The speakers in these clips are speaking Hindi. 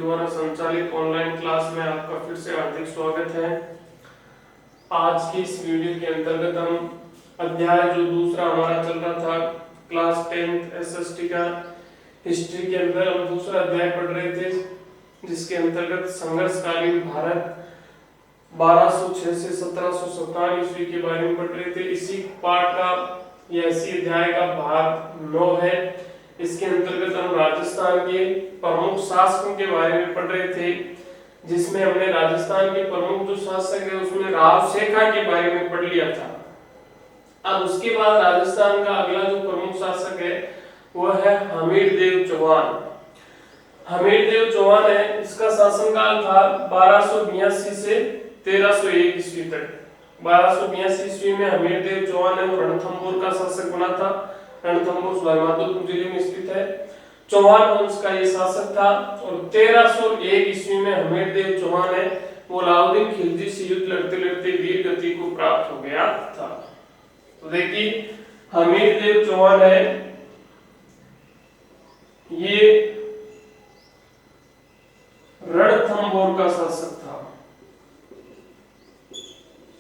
द्वारा संचालित ऑनलाइन क्लास में आपका फिर से हार्दिक स्वागत है। आज की इस वीडियो के अंतर्गत हम अध्याय जो दूसरा हमारा चल रहा था क्लास 10th एसएसटी का हिस्ट्री के अंदर हम दूसरा अध्याय पढ़ रहे थे, जिसके अंतर्गत संघर्षकालीन भारत 1206 से 1757 ईस्वी के बारे में पढ़ रहे थे। इसी पाठ का या इसी अध्याय का भाग 9 है। इसके अंतर्गत हम राजस्थान के प्रमुख शासकों के बारे में पढ़ रहे थे, जिसमें हमने राजस्थान के प्रमुख जो शासक है उसमें राव शेखा के बारे में पढ़ लिया था। अब उसके बाद राजस्थान का अगला जो प्रमुख शासक है वह है हमीरदेव चौहान। हमीरदेव चौहान है, इसका शासनकाल था 1282 से 1301 ईस्वी तक। 1282 ईस्वी में हमीरदेव चौहान है वो रणथंभौर का शासक बना था। रणथंभौर सवाईमाधोपुर जिले में स्थित है। चौहान वंश का ये शासक था और 1301 ईस्वी में हमीरदेव चौहान है वो अलाउद्दीन खिलजी से युद्ध लड़ते लड़ते वीर गति को प्राप्त हो गया था। तो देखिए हमीरदेव चौहान है ये रणथंभौर का शासक था।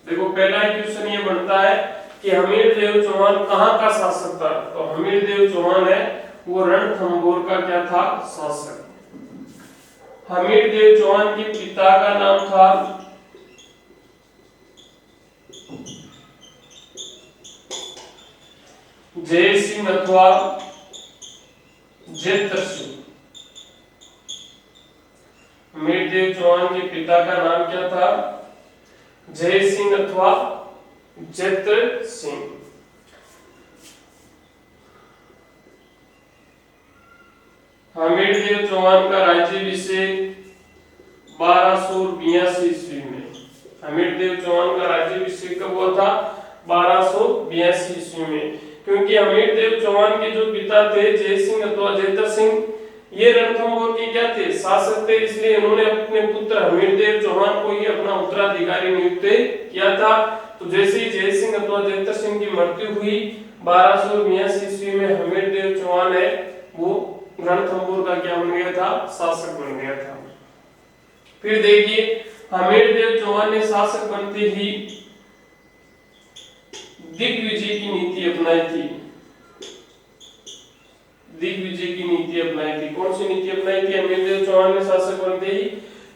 देखो पहला क्वेश्चन ये बनता है कि हमीरदेव चौहान कहाँ का शासक था, तो हमीरदेव चौहान है वो रणथंभौर का क्या था, शासक। हमीरदेव चौहान के पिता का नाम था जय सिंह अथवा जैत्र सिंह। हमीरदेव चौहान के पिता का नाम क्या था, जय सिंह अथवा जैत्र सिंह। हमीरदेव चौहान का राज्याभिषेक 1282 ईस्वी में। हमीरदेव चौहान का राज्याभिषेक कब हुआ था, 1282 ईस्वी में। क्योंकि हमीरदेव चौहान के जो पिता थे जय सिंह अथवा जैत्र सिंह, ये रणथंभौर के क्या थे, शासक थे, इसलिए इन्होंने अपने पुत्र हमीरदेव चौहान को ही अपना उत्तराधिकारी नियुक्त किया था। तो जैसे ही जय सिंह अथवा जैत्र सिंह की मृत्यु हुई 1282 ईस्वी में, हमीरदेव चौहान है वो रणथंभौर का क्या बन गया था, शासक बन गया था। फिर देखिए हमीरदेव चौहान ने शासक बनते ही दिग्विजय की नीति अपनाई थी। दिग्विजय की नीति अपनाई थी। कौन सी नीति अपनाई थी हमीरदेव चौहान ने शासक बनते ही,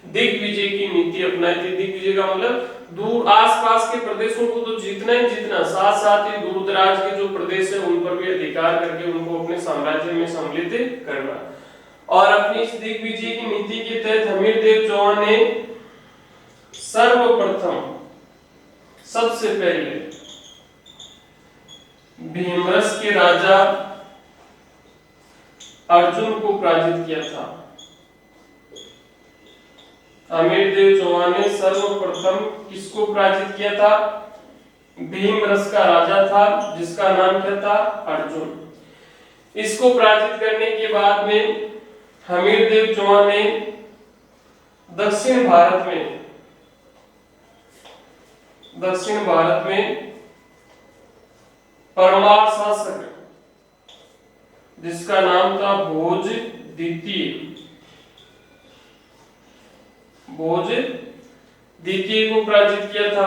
दिग्विजय की नीति अपनाई थी। दिग्विजय का मतलब दूर आसपास के प्रदेशों को तो जीतना ही जीतना, साथ साथ ही दूर दराज के जो प्रदेश है उन पर भी अधिकार करके उनको अपने साम्राज्य में सम्मिलित करना। और अपनी इस दिग्विजय की नीति के तहत हमीरदेव चौहान ने सर्वप्रथम सबसे पहले भीमरस के राजा अर्जुन को पराजित किया था। हमीरदेव चौहान ने सर्वप्रथम किसको पराजित किया था, भीमरस का राजा था जिसका नाम क्या था, अर्जुन। इसको पराजित करने के बाद में हमीरदेव चौहान ने दक्षिण भारत में परमार शासक जिसका नाम था भोज द्वितीय को पराजित किया था।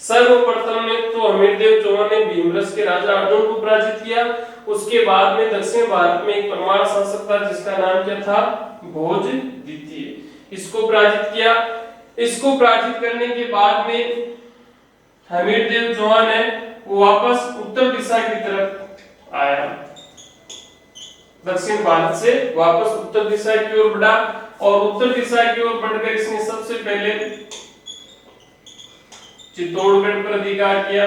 सर्वप्रथम में तो हमीरदेव चौहान ने भीमरस के राजा अर्जुन को पराजित किया। उसके बाद में दक्षिण भारत में एक परमार शासक था जिसका नाम क्या था, भोज द्वितीय। इसको पराजित किया। इसको पराजित करने के बाद में हमीरदेव चौहान है वो वापस उत्तर दिशा की तरफ आया। दक्षिण भारत से वापस उत्तर दिशा की ओर बढ़ा और उत्तर दिशा की ओर बढ़कर इसने सबसे पहले चित्तौड़गढ़ पर अधिकार किया।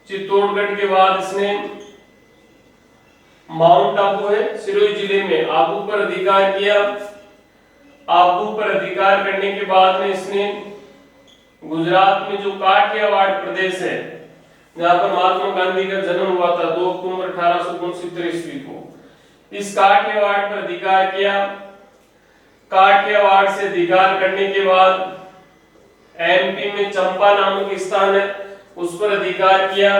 चित्तौड़गढ़ के बाद इसने माउंट आबू है सिरोही जिले में, आबू पर अधिकार किया। आबू पर अधिकार करने के बाद में इसने गुजरात में जो काठियावाड़ प्रदेश है जहां पर महात्मा गांधी का जन्म हुआ था 2 अक्टूबर 1869 ईस्वी को, इस काठियावाड़ पर अधिकार किया। काठियावाड़ से अधिकार करने के बाद एमपी में चंपा नामक स्थान है उस पर अधिकार किया।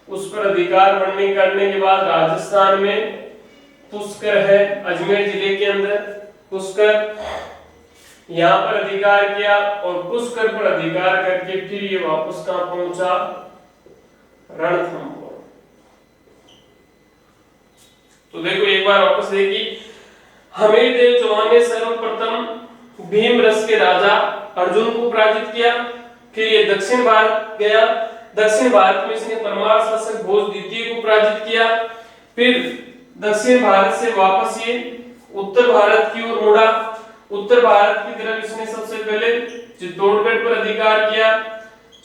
उस पर अधिकार करने के बाद राजस्थान में पुष्कर है अजमेर जिले के अंदर, पुष्कर यहाँ पर अधिकार किया और पुष्कर पर अधिकार करके फिर ये वापस कहां पहुंचा, रणथंभौर। तो देखो एक बार वापस देखिए, हमीरदेव चौहान ने सर्वप्रथम भीमरस के राजा अर्जुन को पराजित किया, फिर ये दक्षिण भारत गया, दक्षिण भारत में इसने परमार शासक भोज द्वितीय को पराजित किया, फिर दक्षिण भारत से वापस ये उत्तर भारत की ओर मुड़ा, उत्तर भारत की तरफ इसने सबसे पहले चित्तौड़गढ़ पर अधिकार किया,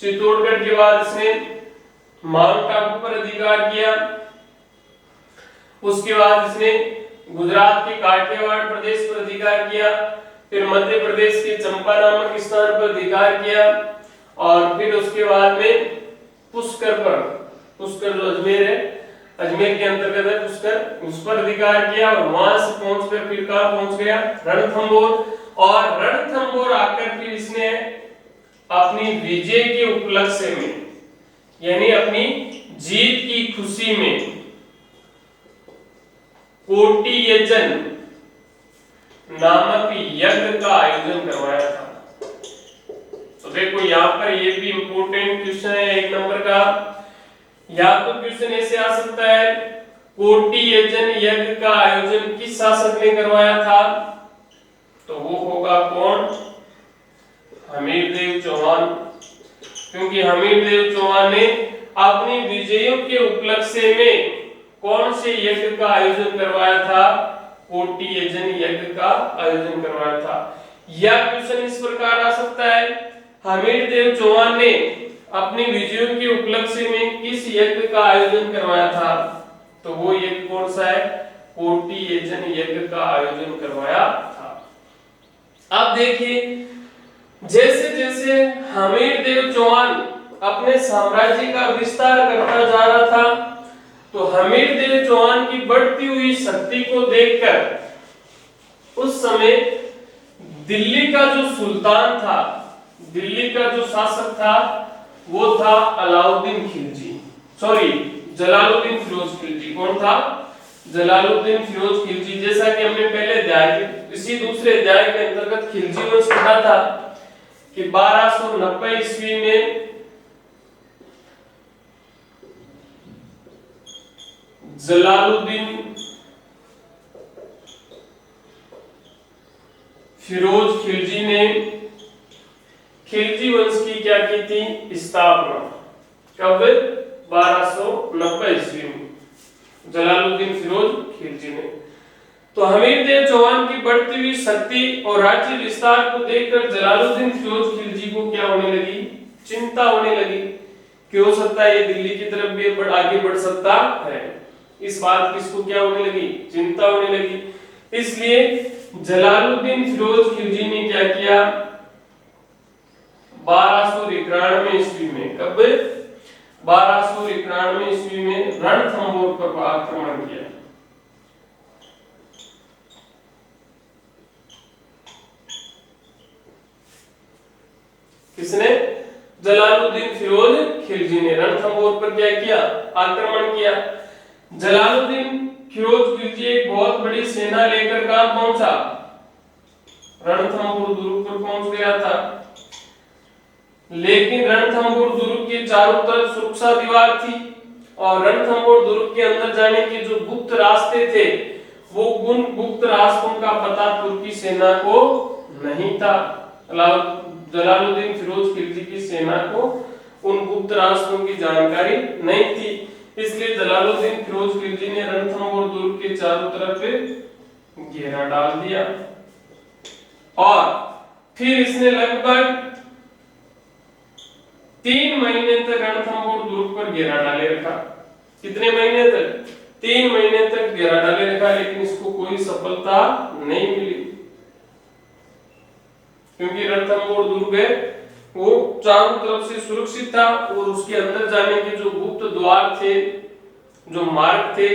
चित्तौड़गढ़ के बाद इसने माउंट आबू पर अधिकार किया, उसके बाद इसने गुजरात के काठियावाड़ प्रदेश पर अधिकार किया, फिर मध्य प्रदेश के चंपा नामक स्थान पर अधिकार किया और फिर उसके बाद में पुष्कर पर, पुष्कर जो अजमेर है, अजमेर के अंतर्गत है पुष्कर, उस पर अधिकार किया और वहां से पहुंचकर फिर कहां पहुंच गया, रणथंभौर। और रणथंभौर आकर फिर इसने अपनी विजय के उपलक्ष्य में, यानी अपनी जीत की खुशी में कोटि यजन नामक यज्ञ का आयोजन करवाया था। तो देखो यहाँ पर ये भी इंपॉर्टेंट क्वेश्चन है 1 नंबर का, या तो क्वेश्चन ऐसे आ सकता है, कोटि यजन यज्ञ का आयोजन किस शासक ने करवाया था, तो वो होगा कौन, हमीरदेव चौहान, क्योंकि हमीरदेव चौहान ने अपनी विजयों के उपलक्ष्य में कौन से यज्ञ का आयोजन करवाया था, कोटि यजन यज्ञ का आयोजन करवाया था। या क्वेश्चन इस प्रकार आ सकता है, हमीरदेव चौहान ने अपनी विजयों के उपलक्ष्य में किस यज्ञ का आयोजन करवाया था, तो वो यज्ञ कौन सा है, कोटि यजन यज्ञ का आयोजन करवाया था। अब देखिए जैसे जैसे हमीरदेव चौहान अपने साम्राज्य का विस्तार करता जा रहा था, तो हमीरदेव चौहान की बढ़ती हुई शक्ति को देखकर उस समय दिल्ली का जो सुल्तान था, दिल्ली का जो शासक था वो था अलाउद्दीन खिलजी, सॉरी जलालुद्दीन फिरोज खिलजी। कौन था, जलालुद्दीन फिरोज खिलजी। जैसा कि हमने पहले अध्याय, इसी दूसरे अध्याय के अंतर्गत खिलजी वंश पढ़ा था कि 1290 ईस्वी में जलालुद्दीन फिरोज खिलजी ने खिलजी वंश की क्या की थी, स्थापना। कब, 1290 ईस्वी में जलालुद्दीन फिरोज खिलजी ने। तो हमीरदेव चौहान की बढ़ती हुई शक्ति और राज्य विस्तार को देखकर जलालुद्दीन फिरोज खिलजी को क्या होने लगी, चिंता होने लगी कि हो सकता है ये दिल्ली की तरफ भी आगे बढ़ सकता है। इस बात की इसको क्या होने लगी, चिंता होने लगी। इसलिए जलालुद्दीन फिरोज खिलजी ने क्या किया, 1291 ईस्वी में, कब, 1291 ईस्वी में रणथंभौर पर आक्रमण किया। किसने, जलालुद्दीन फिरोज खिलजी ने रणथंभौर पर क्या किया, आक्रमण किया। जलालुद्दीन फिरोज खिलजी एक बहुत बड़ी सेना लेकर कहां पहुंचा, रणथंभौर दुर्ग पर पहुंच गया था। लेकिन रणथंभौर दुर्ग के चारों तरफ सुरक्षा दीवार थी और रणथंभौर दुर्ग के अंदर जाने के जो गुप्त रास्ते थे, वो उन गुप्त रास्तों का पता तुर्की सेना को नहीं था। जलालुद्दीन फिरोज खिलजी की सेना को उन गुप्त रास्तों की जानकारी नहीं थी, इसलिए जलालुद्दीन फिरोज खिलजी ने रणथंभौर दुर्ग के चारों तरफ घेरा डाल दिया और फिर इसने लगभग 3 महीने तक रणथंभौर दुर्ग पर घेरा डाले रखा। कितने महीने तक, 3 महीने तक घेरा डाले रखा, लेकिन इसको कोई सफलता नहीं मिली, क्योंकि रणथंभौर दुर्ग है वो चारों तरफ से सुरक्षित था और उसके अंदर जाने के जो गुप्त द्वार थे, जो मार्ग थे,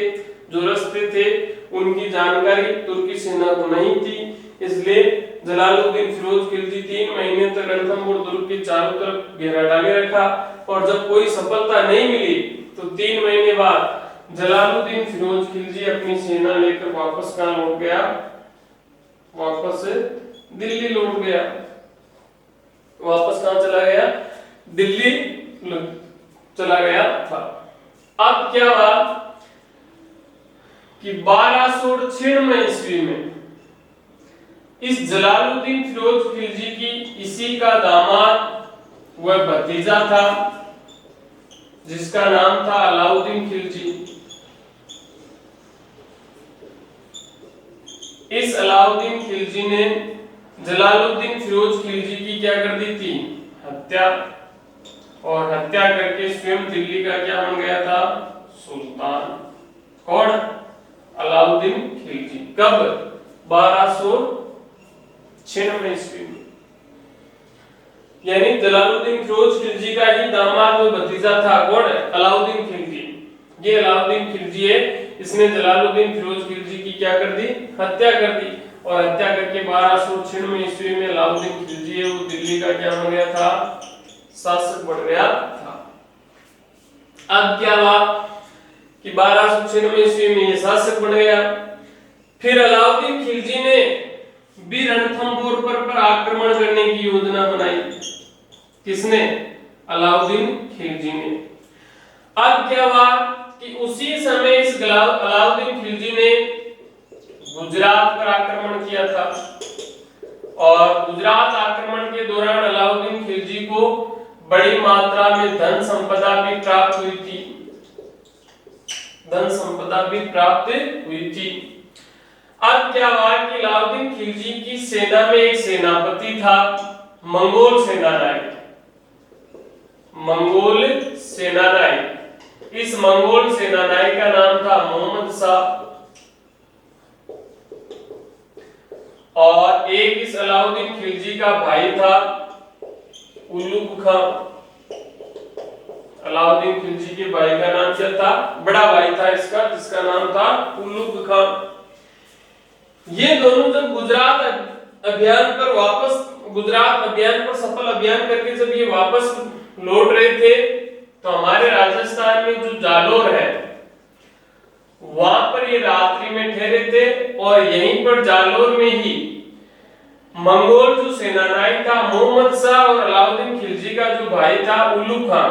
जो रास्ते थे, उनकी जानकारी तुर्की सेना को नहीं थी। इसलिए जलालुद्दीन फिरोज खिलजी 3 महीने तक रणथंभौर दुर्ग के चारों तरफ घेरा डाले रखा और जब कोई सफलता नहीं मिली तो 3 महीने बाद जलालुद्दीन फिरोज खिलजी अपनी सेना लेकर वापस कहां लौट गया, वापस दिल्ली लौट गया। वापस कहां चला गया? दिल्ली चला गया था। अब क्या हुआ कि 1296 ईस्वी में इस जलालुद्दीन फिरोज खिलजी की इसी का दामाद वह भतीजा था जिसका नाम था अलाउद्दीन खिलजी। इस अलाउद्दीन खिलजी ने जलालुद्दीन फिरोज खिलजी की क्या कर दी थी? हत्या। और हत्या करके स्वयं दिल्ली का क्या बन गया था? सुल्तान। कौन? अलाउद्दीन खिलजी। कब? 1296 ईस्वी में। यानी जलालुद्दीन फिरोज खिलजी का ही दामाद और भतीजा था। कौन? अलाउद्दीन खिलजी। ये अलाउद्दीन खिलजी है, इसने जलालुद्दीन फिरोज खिलजी की क्या कर दी? हत्या कर दी। और हत्या करके 1296 ईस्वी में अलाउद्दीन खिलजी है वो दिल्ली का क्या बन गया था? शासक बन गया था। अब क्या हुआ कि 1296 ईस्वी में ये शासक बन गया। फिर अलाउद्दीन खिलजी ने भी रणथंभौर पर आक्रमण करने की योजना बनाई। किसने? अलाउद्दीन खिलजी ने। अब क्या हुआ कि उसी समय इस अलाउद्दीन खिलजी ने गुजरात पर आक्रमण किया था। और गुजरात आक्रमण के दौरान अलाउद्दीन खिलजी को बड़ी मात्रा में धन संपदा भी प्राप्त हुई थी। धन संपदा भी प्राप्त हुई थी। अब क्या हुआ कि अलाउद्दीन खिलजी की सेना में एक सेनापति था, मंगोल सेनानायक। मंगोल सेनानायक। इस मंगोल सेनानायक का नाम था मोहम्मद शाह। और एक इस अलाउद्दीन खिलजी का भाई था उल्लुग खां। अलाउद्दीन खिलजी के भाई का नाम क्या था? बड़ा भाई था इसका, जिसका नाम था उल्लुग खां। ये दोनों जब गुजरात अभियान पर सफल अभियान करके जब ये वापस लौट रहे थे तो हमारे राजस्थान में जो जालोर है वहां पर ये रात्रि में ठहरे थे। और यहीं पर जालोर में ही मंगोल जो सेनानायक था मोहम्मद शाह और अलाउद्दीन खिलजी का जो भाई था उल्लुग खां,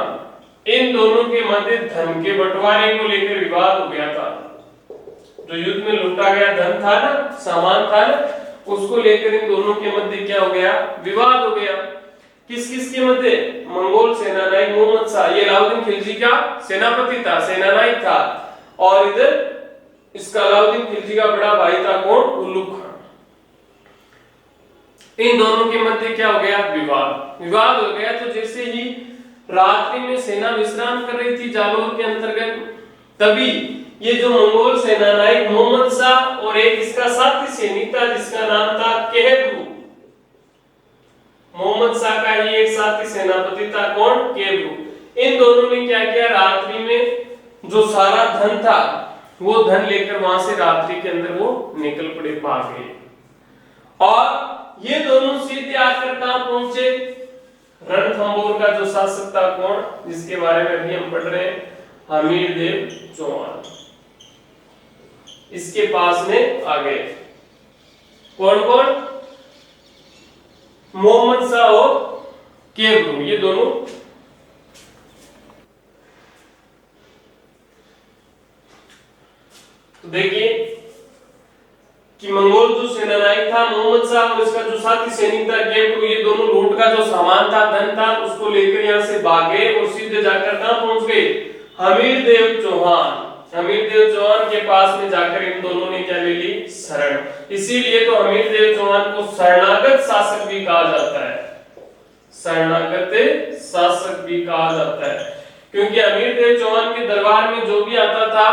इन दोनों के मध्य धन के बंटवारे को लेकर विवाद हो गया था। जो युद्ध में लूटा गया धन था ना, सामान था ना, उसको लेकर इन दोनों के मध्य क्या हो गया? विवाद हो गया। किस किस के मध्य? मंगोल सेनानायक मोहम्मद शाह, ये अलाउद्दीन खिलजी का सेनापति था, सेनानायक था। और इधर इसका अलाउद्दीन खिलजी का बड़ा भाई था कौन? उल्लुग खां। इन दोनों के मध्य क्या हो गया? विवाद हो गया। तो जैसे ही रात्रि में सेना विश्राम कर रही थी जालोर के अंतर्गत, तभी ये जो मंगोल सेनानायक मोहम्मद शाह और एक इसका साथी सैनिक था जिसका नाम था केहब्रू। मोहम्मद शाह का ही एक साथी सेनापति था कौन? केहब्रू। इन दोनों ने क्या किया? रात्रि में जो सारा धन था वो धन लेकर वहां से रात्रि के अंदर वो निकल पड़े, भाग गए। और ये दोनों सीधे आकर कहां पहुंचे? रणथंभौर का जो शासक था कौन, जिसके बारे में अभी हम पढ़ रहे हैं, हमीरदेव चौहान, इसके पास में आ गए। कौन कौन? मोहम्मद शाह और केहब्रू, ये दोनों। तो देखिए कि मंगोल जो सेनानायक था मोहम्मद शाह और इसका जो साथी सैनिक था केहब्रू, ये दोनों लूट का जो सामान था, धन था, उसको लेकर यहां से भागे और सीधे जाकर कहां पहुंच गए? हमीरदेव चौहान। हमीरदेव चौहान के पास में जाकर इन दोनों ने क्या ले ली? शरण। इसीलिए तो हमीरदेव चौहान को शरणागत शासक भी कहा जाता है। शरणागत शासक भी कहा जाता है क्योंकि हमीरदेव चौहान के दरबार में जो भी आता था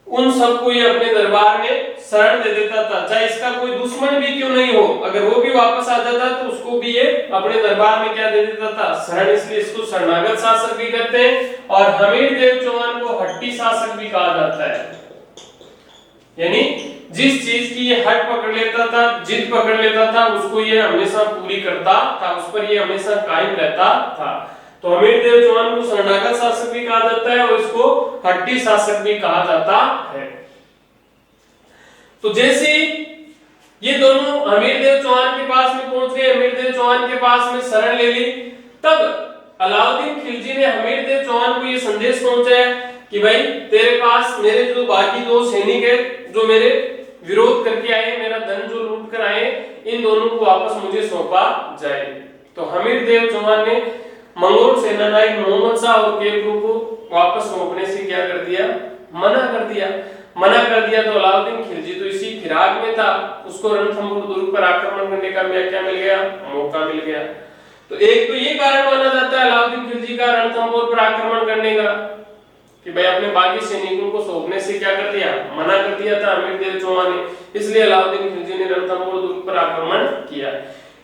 उन सबको ये अपने दरबार में शरण दे देता था, चाहे इसका कोई दुश्मन भी क्यों नहीं हो। अगर वो भी वापस आ जाता तो उसको भी ये अपने दरबार में क्या दे देता था? शरण। इसलिए इसको शरणागत शासक भी कहते हैं। और हमीरदेव चौहान को हट्टी शासक भी कहा जाता है। यानी जिस चीज की ये हट पकड़ लेता था, जिद पकड़ लेता था, उसको ये हमेशा पूरी करता था, उस पर ये हमेशा कायम रहता था। तो हमीरदेव चौहान को शरणागत शासक भी कहा जाता है और इसको हट्टी शासक भी कहा जाता है। तो जैसे ये दोनों हमीरदेव चौहान के पास में पहुंच गए, हमीरदेव चौहान के पास में शरण ले ली। तब अलाउद्दीन खिलजी ने हमीरदेव चौहान को ये संदेश पहुंचाया कि भाई तेरे पास मेरे जो बाकी दो सैनिक है जो मेरे विरोध करके आए, मेरा धन जो लूट कर आए, इन दोनों को वापस मुझे सौंपा जाए। तो हमीरदेव चौहान ने मंगोल सेनानायक मोहम्मद शाह और केपरू को वापस सौंपने से क्या कर दिया, मना कर दिया। मना कर दिया तो अलाउद्दीन खिलजी तो इसी फिराक में था, उसको रणथंभौर दुर्ग पर आक्रमण करने का क्या मिल गया, मौका मिल गया। तो एक तो ये कारण माना जाता है अलाउद्दीन खिलजी का रणथंभौर पर आक्रमण करने का कि भाई अपने बाकी सैनिकों को सौंपने से क्या कर दिया, मना कर दिया था हमीरदेव चौहान ने, इसलिए अलाउद्दीन खिलजी ने रणथंभौर दुर्ग पर आक्रमण किया।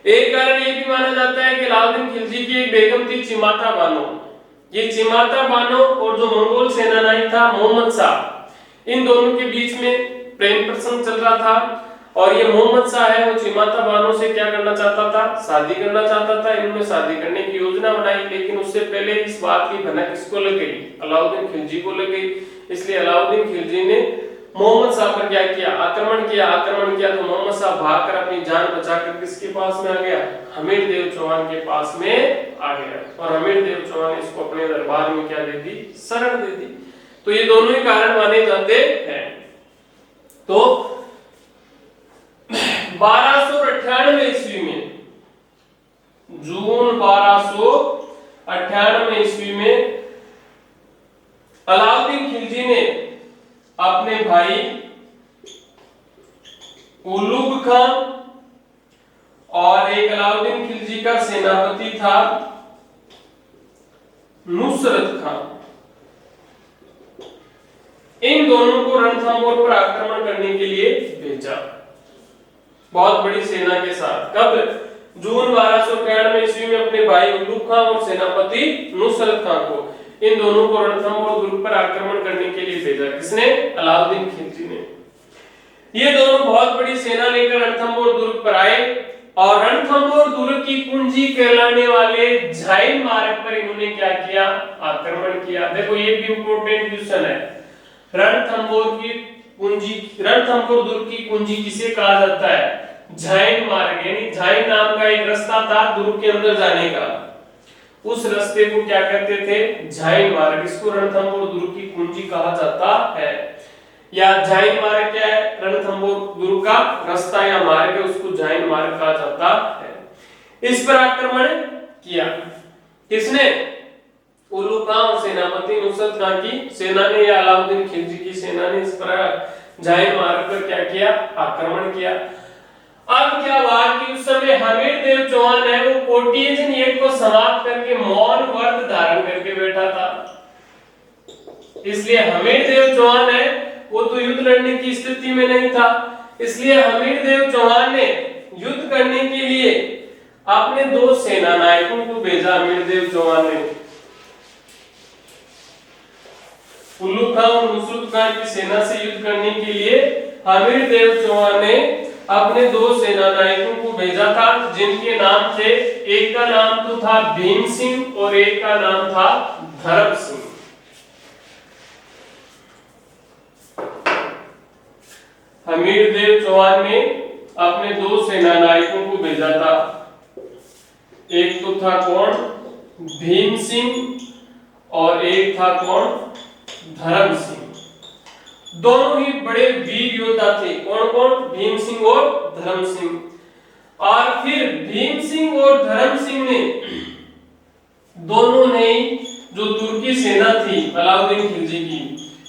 एक कारण ये भी माना जाता है कि अलाउद्दीन खिलजी की एक बेगम थी चिमाता बानो। ये चिमाता बानो और जो मंगोल सेनानायक था मोहम्मद शाह, इन दोनों के बीच में प्रेम प्रसंग चल रहा था। और ये मोहम्मद शाह है वो चिमाता बानो से क्या करना चाहता था, शादी करना चाहता था। इन्होंने शादी करने की योजना बनाई, लेकिन उससे पहले इस बात की भनक किसको लग गई, अलाउद्दीन खिलजी को लग गई। इसलिए अलाउद्दीन खिलजी ने मोहम्मद शाह पर क्या किया, आक्रमण किया। आक्रमण किया तो मोहम्मद शाह भागकर अपनी जान बचाकर किसके पास में आ गया, हमीरदेव चौहान के पास में आ गया। और हमीरदेव चौहान ने इसको अपने दरबार में क्या दे दी, शरण दे दी। तो ये दोनों ही कारण माने जाते हैं। तो 1298 ईस्वी में, जून 1298 ईस्वी में अलाउद्दीन खिलजी ने अपने भाई उलुग खान और एक अलाउद्दीन खिलजी का सेनापति था नुसरत खान, इन दोनों को रणथंभौर पर आक्रमण करने के लिए भेजा बहुत बड़ी सेना के साथ। कब, जून 1293 ईस्वी में अपने भाई उलुग खान और सेनापति नुसरत खान को, इन दोनों को रणथंभौर दुर्ग पर आक्रमण करने के लिए भेजा। किसने, अलाउद्दीन खिलजी ने। ये दोनों बहुत बड़ी सेना लेकर रणथंभौर दुर्ग पर आए और रणथंभौर दुर्ग की कुंजी कहलाने वाले झाइन मार्ग पर इन्होंने क्या किया, आक्रमण किया। देखो ये भी इंपॉर्टेंट क्वेश्चन है, रणथंभौर की कुंजी, रणथंभौर दुर्ग की कुंजी किसे कहा जाता है, झाइन मार्ग। यानी झाइन नाम का एक रास्ता था दुर्ग के अंदर जाने का, उस रास्ते को क्या कहते थे, झाइन मार्ग। इसको रणथंभौर दुर्ग की कुंजी कहा जाता है। या झाइन मार्ग क्या है, रणथंभौर दुर्ग का रास्ता या मार्ग है, उसको झाइन मार्ग कहा जाता है। इस पर आक्रमण किया किसने, उलुग खान और सेनापति नुसरत खान की सेना ने या अलाउद्दीन खिलजी की सेना ने इस पर झाइन मार्ग पर क्या किया, आक्रमण किया। अब क्या हुआ कि उस समय हमीरदेव चौहान है वो कोटियन युद्ध को समाप्त करके मौन व्रत धारण करके बैठा था। इसलिए हमीरदेव चौहान है वो तो युद्ध लड़ने की स्थिति में नहीं था, इसलिए हमीरदेव चौहान ने युद्ध करने के लिए अपने दो सेना नायकों को भेजा। हमीरदेव चौहान ने उलुग खान और नुसरत खान की सेना से युद्ध करने के लिए हमीरदेव चौहान ने अपने दो सेना नायकों को भेजा था, जिनके नाम थे, एक का नाम तो था भीम सिंह और एक का नाम था धर्म सिंह। हमीरदेव चौहान ने अपने दो सेना नायकों को भेजा था, एक तो था कौन, भीम सिंह और एक था कौन, धर्म सिंह। दोनों ही बड़े वीर योद्धा थे। कौन कौन, भीम सिंह और धर्म सिंह। और फिर भीम सिंह और धर्म सिंह ने दोनों ने जो तुर्की सेना थी अलाउद्दीन खिलजी की,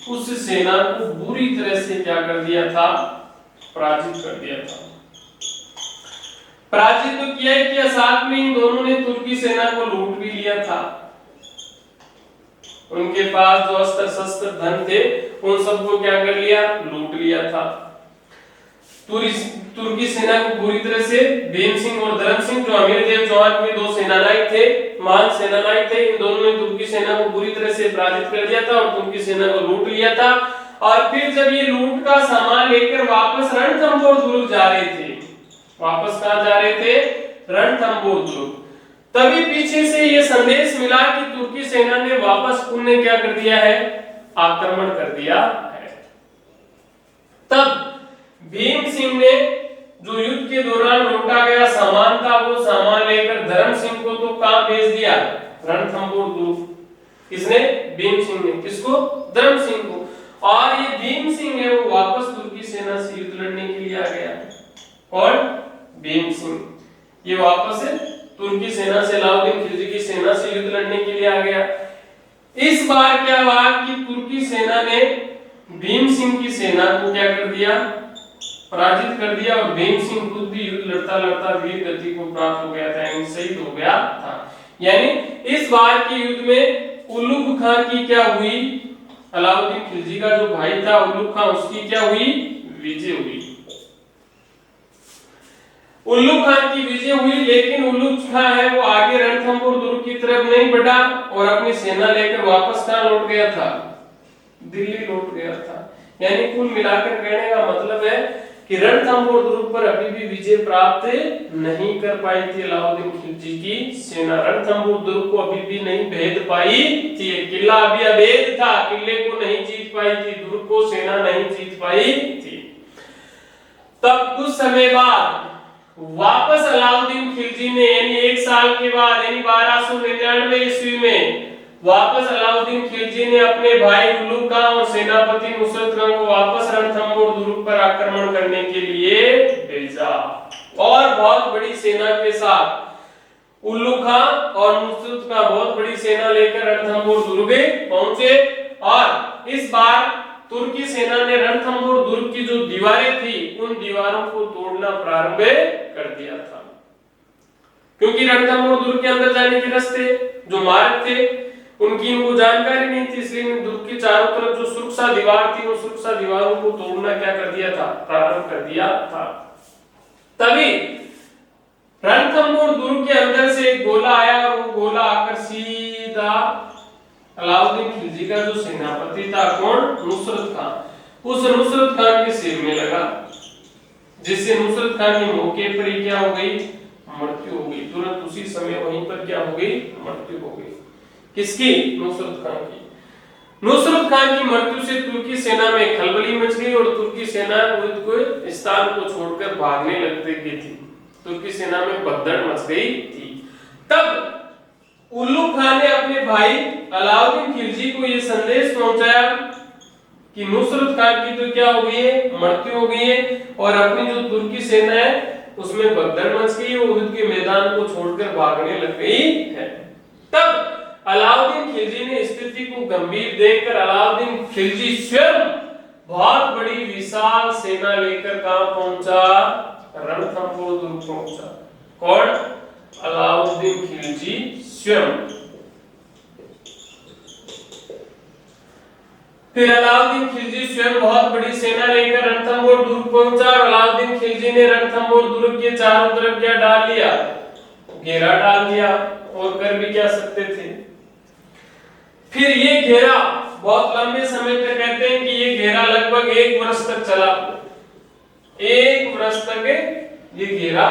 उस सेना को बुरी तरह से क्या कर दिया था, पराजित कर दिया था। पराजित तो किया ही किया, साथ में इन दोनों ने तुर्की सेना को लूट भी लिया था। उनके पास जो अस्त्र शस्त्र धन थे उन सबको क्या कर लिया, लूट लिया था। तुर्की सेना को पूरी तरह से भीम सिंह और धर्म सिंह जो हमीरदेव चौहान के दो सेनानायक थे, महान सेनानायक थे, इन दोनों ने तुर्की सेना को पूरी तरह से पराजित कर दिया था और तुर्की सेना को लूट लिया था। और फिर जब ये लूट का सामान लेकर वापस रणथंभौर दुर्ग जा रहे थे, वापस कहां जा रहे थे, रणथंभौर दुर्ग, तभी पीछे से ये संदेश मिला कि तुर्की सेना ने वापस पुनः क्या कर दिया है, आक्रमण कर दिया है। तब भीम सिंह ने जो युद्ध के दौरान लूटा गया सामान था वो सामान लेकर धर्म सिंह को तो कहां भेज दिया, रणथंभौर दुर्ग। किसने? भीम सिंह ने। किसको? धर्म सिंह को। और ये भीम सिंह है वो वापस तुर्की सेना से युद्ध लड़ने के लिए आ गया। कौन? भीम सिंह। ये वापस तुर्की सेना से, अलाउद्दीन खिलजी की सेना से युद्ध लड़ने के लिए आ गया। इस बार क्या हुआ कि तुर्की सेना ने भीम सिंह की सेना को क्या कर दिया? पराजित कर दिया। और भीम सिंह खुद भी युद्ध लड़ता लड़ता वीर गति को प्राप्त हो गया था, यानी शहीद हो गया था। यानी इस बार के युद्ध में उल्लुग खां की क्या हुई? अलाउद्दीन खिलजी का जो भाई था उल्लुग खां, उसकी क्या हुई? विजय हुई। उल्लुग खां की विजय हुई, लेकिन उल्लुग खां है वो आगे रणथंभौर दुर्ग की तरफ नहीं बढ़ा और अपनी सेना लेकर वापस कहां लौट गया था? दिल्ली लौट गया था। यानी कुल मिलाकर कहने का मतलब है कि रणथंभौर दुर्ग पर अभी भी विजय प्राप्त नहीं कर पाई थी अलाउद्दीन खिलजी की सेना। रणथंभौर दुर्ग को अभी भी नहीं भेद पाई थी। किला अभी अभेद था, किले को नहीं जीत पाई थी, दुर्ग को सेना नहीं जीत पाई थी। तब कुछ समय बाद वापस अलाउद्दीन खिलजी ने, यानी 1 साल के बाद, यानी 1299 ईस्वी में वापस अलाउद्दीन खिलजी ने अपने भाई उल्लुग खां और सेनापति नुसरत खां को वापस रणथंभौर दुर्ग पर आक्रमण करने के लिए भेजा। और बहुत बड़ी सेना के साथ उल्लुग खां और नुसरत खां बहुत बड़ी सेना लेकर रणथंभौर दुर्ग पहुंचे। और इस बार तुर्की सेना ने रणथंभौर दुर्ग की जो दीवारें थी उन दीवारों को तोड़ना प्रारंभ कर दिया था, क्योंकि रणथंभौर दुर्ग के अंदर जाने के रास्ते, जो मार्ग थे, उनकी इनको जानकारी नहीं थी। इसलिए दुर्ग के चारों तरफ जो सुरक्षा दीवार थी वो सुरक्षा दीवारों को तोड़ना क्या कर दिया था? प्रारंभ कर दिया था। तभी रणथंभौर दुर्ग के अंदर से एक गोला आया और वो गोला आकर सीधा अलाउद्दीन खिलजी का जो सेनापति था, कौन? नुसरत खां, उस नुसरत खां के सिर में लगा, जिससे नुसरत खां की मौके पर ही क्या हो गई? मृत्यु हो गई। तुरंत उसी समय वहीं पर क्या हो गई? मृत्यु हो गई। किसकी? नुसरत खां की। नुसरत खां की मृत्यु से तुर्की सेना में खलबली मच गई और तुर्की सेना युद्ध को स्थान को छोड़कर भागने लग गई थी। तुर्की सेना में भगदड़ मच गई थी। तब उल्लुग खां ने अपने भाई अलाउद्दीन खिलजी को यह संदेश पहुंचाया कि नुसरत खां की तो क्या हो गई है? मृत्यु हो गई है और अपनी जो तुर्की सेना है उसमें भगदड़ मच गई, वो युद्ध के मैदान को छोड़कर भागने लग गई है। तब अलाउद्दीन खिलजी ने स्थिति को गंभीर देखकर अलाउद्दीन खिलजी स्वयं बहुत बड़ी विशाल सेना लेकर कहां पहुंचा? रणथंभौर दुर्ग पहुंचा। कौन? अलाउद्दीन खिलजी स्वयं। फिर अलाउद्दीन खिलजी स्वयं बहुत बड़ी सेना लेकर रणथंभौर दुर्ग पहुंचा और अलाउद्दीन खिलजी ने रणथंभौर दुर्ग के चारों तरफ क्या डाल लिया? घेरा डाल दिया। और कर भी क्या सकते थे। फिर ये घेरा बहुत लंबे समय तक, कहते हैं कि ये घेरा लगभग 1 वर्ष तक चला। 1 वर्ष तक ये घेरा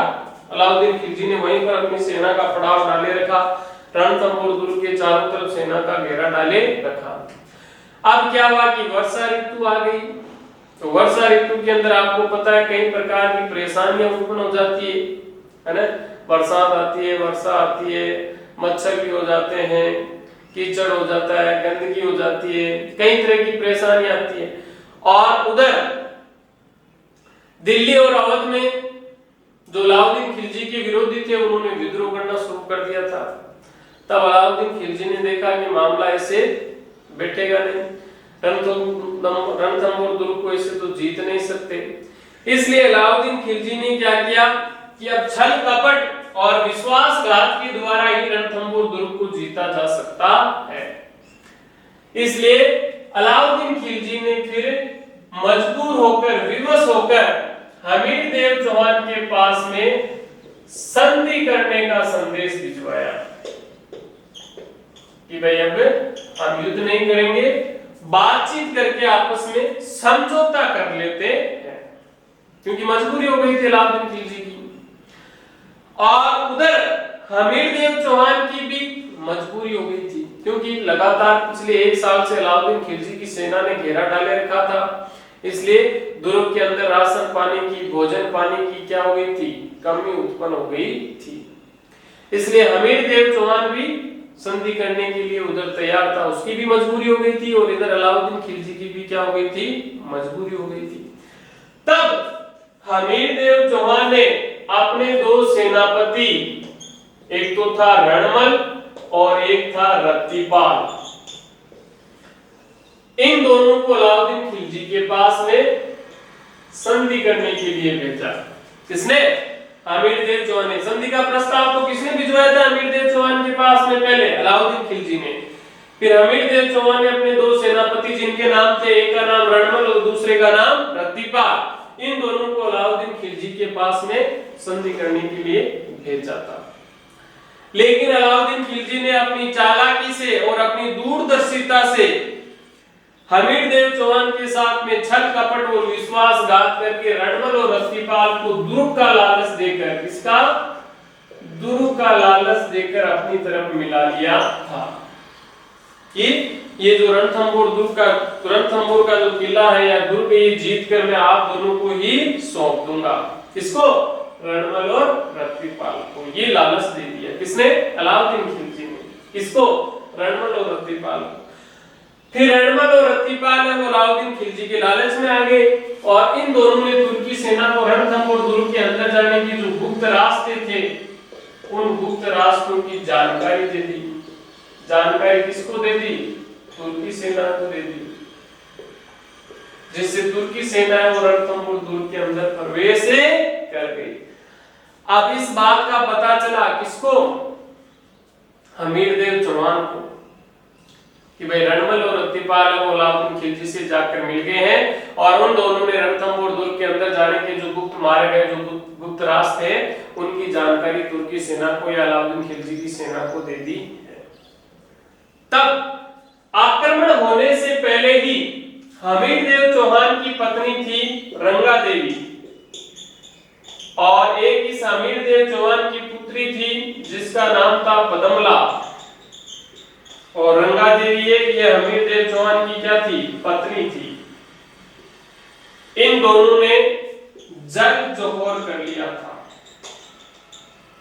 अलाउद्दीन खिलजी ने वहीं पर अपनी सेना का पड़ाव डाले रखा, रणथंभौर दुर्ग के चारों तरफ सेना का घेरा डाले रखा। अब क्या हुआ कि वर्षा ऋतु आ गई। तो वर्षा ऋतु के अंदर आपको पता है कई प्रकार की परेशानियां उत्पन्न हो जाती है ना? बरसात आती है, वर्षा आती है, मच्छर भी हो जाते हैं, कीचड़ हो जाता है, गंदगी हो जाती है, कई तरह की परेशानियां आती है। और उधर दिल्ली और अवध में जो अलाउद्दीन खिलजी के विरोधी थे उन्होंने विद्रोह करना शुरू कर दिया था। तब अलाउद्दीन खिलजी ने देखा कि मामला ऐसे बैठेगा नहीं, रणथंभौर दुर्ग को ऐसे तो जीत नहीं सकते। इसलिए अलाउद्दीन खिलजी ने क्या किया कि अब छल कपट और विश्वासघात के द्वारा ही रणथंभौर दुर्ग को जीता जा सकता है। इसलिए अलाउद्दीन खिलजी ने फिर मजबूर होकर, विवश होकर हमीर देव चौहान के पास में संधि करने का संदेश भिजवाया कि भाई अब हम युद्ध नहीं करेंगे, बातचीत करके आपस में समझौता कर लेते हैं, क्योंकि मजबूरी हो गई थी अलाउद्दीन खिलजी की। और उधर हमीर देव चौहान की भी मजबूरी हो गई थी, क्योंकि लगातार पिछले 1 साल से अलाउद्दीन खिलजी की सेना ने घेरा डाले रखा था। इसलिए दुर्ग के अंदर राशन पानी की, भोजन पानी की क्या हो गई थी, कमी उत्पन्न हो गई थी। इसलिए हमीरदेव चौहान भी संधि करने के लिए उधर तैयार था, उसकी भी मजबूरी हो गई थी, और इधर अलाउद्दीन खिलजी की भी क्या हो गई थी, मजबूरी हो गई थी। तब हमीरदेव चौहान ने अपने दो सेनापति, एक तो था रणमल और एक था रत्तीपाल, इन दोनों को अलाउद्दीन खिलजी के पास में संधि करने के लिए भेजा। किसने? हमीरदेव चौहान ने। संधि का प्रस्ताव तो किसने भिजवाया था हमीरदेव चौहान के पास में? पहले अलाउद्दीन खिलजी ने। फिर हमीरदेव चौहान ने अपने दो सेनापति, जिनके नाम थे, एक का नाम रणमल और दूसरे का नाम रत्तीपाल, इन दोनों को अलाउद्दीन खिलजी के पास में संधि करने के लिए भेजा था। लेकिन अलाउद्दीन खिलजी ने अपनी चालाकी से और अपनी दूरदर्शिता से हमीरदेव चौहान के साथ में छल कपट और विश्वासघात करके रणमल और रत्तीपाल को दुर्ग का लालच देकर, किसका? दुर्ग का लालच देकर अपनी तरफ मिला लिया था कि ये जो रणथंभौर का जो किला है या दुर्ग, ये जीत कर मैं आप दोनों को ही सौंप दूंगा। किसको? रणमल और रत्तीपाल को। ये लालच दे दिया किसने? अलाउद्दीन खिलजी ने। किसको? रणमल और रत्तीपाल को। फिर रणमल और रत्तीपाल है वो अलाउद्दीन खिलजी के लालच में आ गए, और इन दोनों ने तुर्की सेना को रणथंभौर दुर्ग के अंदर जाने की जो गुप्त रास्ते थे, उन गुप्त रास्तों की जानकारी दे दी। जानकारी किसको दे दी? तुर्की सेना को दे दी, जिससे तुर्की सेना है वो रणथंभौर दुर्ग के अंदर प्रवेश कर गई। अब इस बात का पता चला किसको? हमीरदेव चौहान को, कि भाई रणमल और रत्तीपाल वो अलाउद्दीन खिलजी से जाकर मिल गए हैं, और उन दोनों ने रणथंभौर दुर्ग के अंदर जाने के जो गुप्त मार्ग है, जो गुप्त रास्ते हैं, उनकी जानकारी तुर्की सेना को या अलाउद्दीन खिलजी की सेना को दे दी है। तब आक्रमण होने से पहले ही हमीरदेव चौहान की पत्नी थी रंगा देवी, और एक इस हमीरदेव चौहान की पुत्री थी जिसका नाम था पदमला, और रंगा देवी ये हमीरदेव चौहान की क्या थी? पत्नी थी। इन दोनों ने जल जोहर कर लिया था,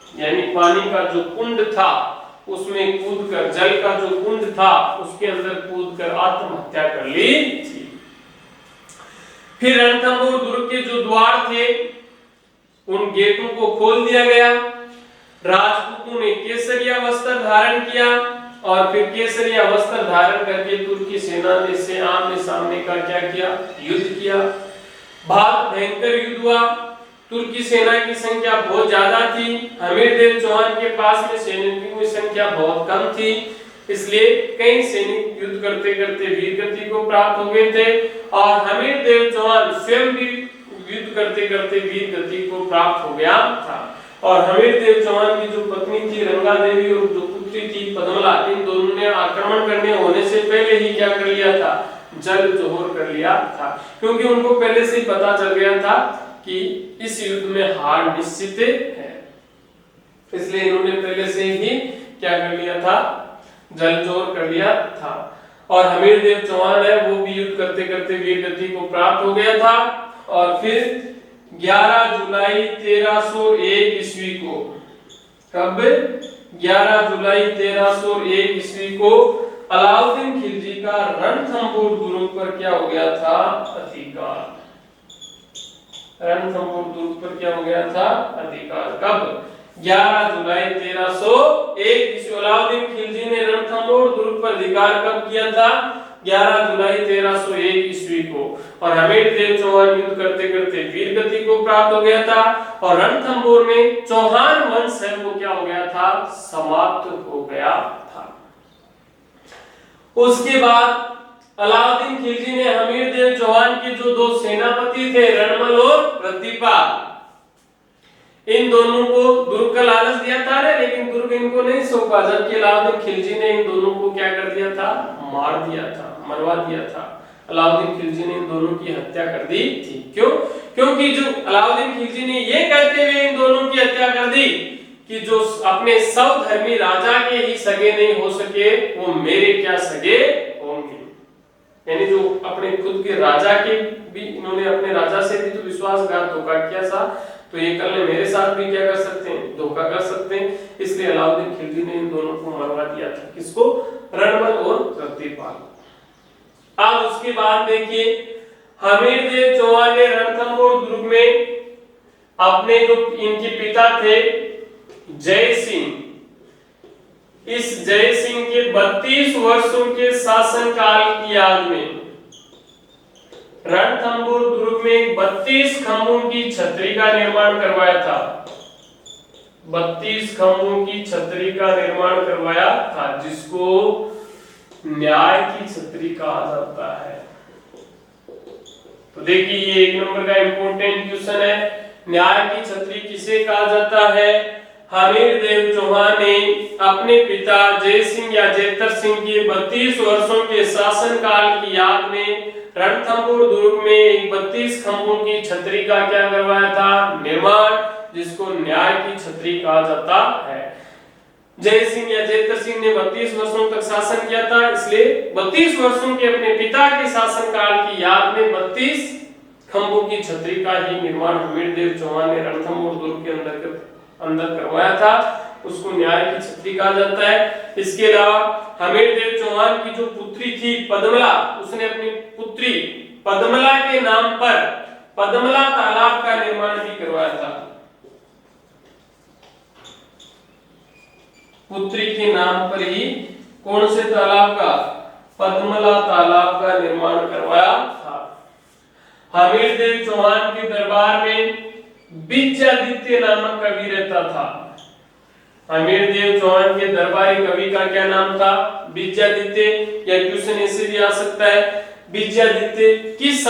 यानी पानी का जो कुंड था उसमें कूदकर, जल का जो कुंड था उसके अंदर कूदकर आत्महत्या कर ली थी। फिर रणथंभौर दुर्ग के जो द्वार थे उन गेटों को खोल दिया गया। राजपूतों ने केसरिया वस्त्र धारण किया, और फिर केसरिया वस्त्र धारण करके तुर्की सेना ने से आमने सामने का क्या किया? युद्ध किया। बहुत भयंकर युद्ध हुआ। तुर्की सेना की संख्या बहुत ज्यादा थी, हमीरदेव चौहान के पास में सैनिकों की संख्या बहुत कम थी, इसलिए कई सैनिक युद्ध करते करते वीरगति को प्राप्त हो गए थे, और हमीरदेव चौहान स्वयं भी युद्ध करते करते वीरगति को प्राप्त हो गया था। और हमीरदेव चौहान की जो पत्नी थी रंगा देवी और जो पुत्री थी पद्मला, इन दोनों ने आक्रमण करने होने से पहले ही क्या कर लिया था? जल जोहर कर लिया था, क्योंकि उनको पहले से ही पता चल गया था कि इस युद्ध में हार निश्चित है। इसलिए इन्होंने पहले से ही क्या कर लिया था? जल जोहर कर लिया था। और हमीरदेव चौहान है वो भी युद्ध करते करते वीरगति को प्राप्त हो गया था, और फिर 11 जुलाई 1301 ईस्वी को, कब? 11 जुलाई 1301 ईस्वी को अलाउद्दीन खिलजी का रणथंभौर दुर्ग पर क्या हो गया था? अधिकार। रणथंभौर दुर्ग पर क्या हो गया था? अधिकार। कब? 11 जुलाई 1301 ईस्वी अलाउद्दीन खिलजी ने रणथंभौर दुर्ग पर अधिकार कब किया था? 11 जुलाई 1301 ईस्वी को। और हमीरदेव चौहान युद्ध करते करते वीरगति को प्राप्त हो गया था, और रणथंभौर में चौहान वंश है वो क्या हो गया था? समाप्त हो गया था। उसके बाद अलाउद्दीन खिलजी ने हमीरदेव चौहान के जो दो सेनापति थे रणमल और रत्तीपाल, इन दोनों को दुर्ग का लालच दिया था, लेकिन दुर्ग इनको नहीं सौंपा, जबकि अलाउद्दीन खिलजी ने इन दोनों को क्या कर दिया था? मार दिया था, मरवा दिया था। अलाउद्दीन खिलजी ने इन दोनों की हत्या कर दी थी। क्यों? क्योंकि जो अलाउद्दीन खिलजी ने ये कहते हुए इन दोनों की हत्या कर दी कि जो अपने स्वधर्मी राजा के ही सगे नहीं हो सके वो मेरे क्या सगे होंगे। यानी जो अपने खुद के राजा के भी, इन्होंने अपने राजा से भी तो विश्वासघात धोखा किया था, तो ये कल ने मेरे साथ भी क्या कर सकते हैं, धोखा कर सकते हैं। इसलिए अलाउद्दीन खिलजी ने इन दोनों को मरवा दिया था। किसको? रणबल और रत्तीपाल। अब उसके बाद देखिए हमीरदेव चौहान ने रणथंभौर दुर्ग में अपने जो इनके पिता थे जय सिंह, इस जय सिंह के 32 वर्षों के शासनकाल की याद में रणथंभौर दुर्ग में 32 खंभों की छतरी का निर्माण करवाया था। 32 खंभों की छतरी का निर्माण करवाया था, जिसको न्याय की छतरी कहा जाता है। तो देखिए ये 1 नंबर का इंपॉर्टेंट क्वेश्चन है, न्याय की छतरी किसे कहा जाता है? हमीरदेव चौहान ने अपने पिता जय सिंह या जयतर सिंह के 32 वर्षों के शासनकाल की याद में रणथंभौर दुर्ग में एक 32 खंभों की छतरी का क्या करवाया था? निर्माण, जिसको न्याय की छतरी कहा जाता है। जय सिंह या जयतर सिंह ने 32 वर्षों तक शासन किया था, इसलिए 32 वर्षों के अपने पिता के शासनकाल की याद में 32 खंभों की छतरी का ही निर्माण हमीरदेव चौहान ने रणथंभौर दुर्ग के अंदर करवाया था, उसको न्याय की छतरी कहा जाता है। इसके अलावा हमीरदेव चौहान की जो पुत्री थी पद्मला, उसने अपनी पुत्री पद्मला के नाम पर पद्मला तालाब का निर्माण भी करवाया था। पुत्री के नाम पर ही कौन से तालाब का? पद्मला तालाब का निर्माण करवाया था। हमीरदेव चौहान के दरबार में विजयादित्य नामक कवि रहता था। हमीरदेव चौहान के दरबारी कवि का क्या नाम था? विजयादित्य। या क्वेश्चन ऐसे भी आ सकता है, विजयादित्य किस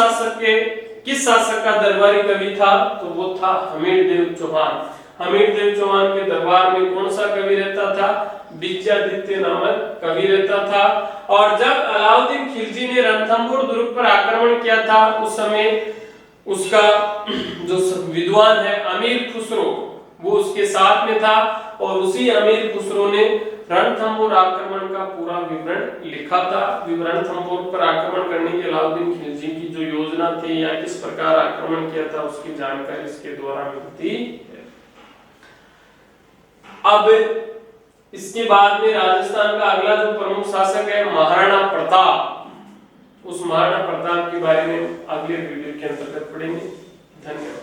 शासक का दरबारी कवि था? तो वो था हमीरदेव चौहान। हमीरदेव चौहान के दरबार में कौन सा कवि रहता था? विजयादित्य नामक कवि रहता था। और जब अलाउद्दीन खिलजी ने रणथंभौर दुर्ग पर आक्रमण किया था, उस समय उसका जो विद्वान है अमीर खुसरो, वो उसके साथ में था, और उसी अमीर खुसरो ने रणथंभौर आक्रमण का पूरा विवरण लिखा था। रणथंभौर पर आक्रमण करने के अलाउद्दीन खिलजी की जो योजना थी या किस प्रकार आक्रमण किया था, उसकी जानकारी इसके द्वारा मिलती है। अब इसके बाद में राजस्थान का अगला जो प्रमुख शासक है महाराणा प्रताप, उस महाराणा प्रताप के बारे में अगले वीडियो के अंतर्गत पढ़ेंगे। धन्यवाद।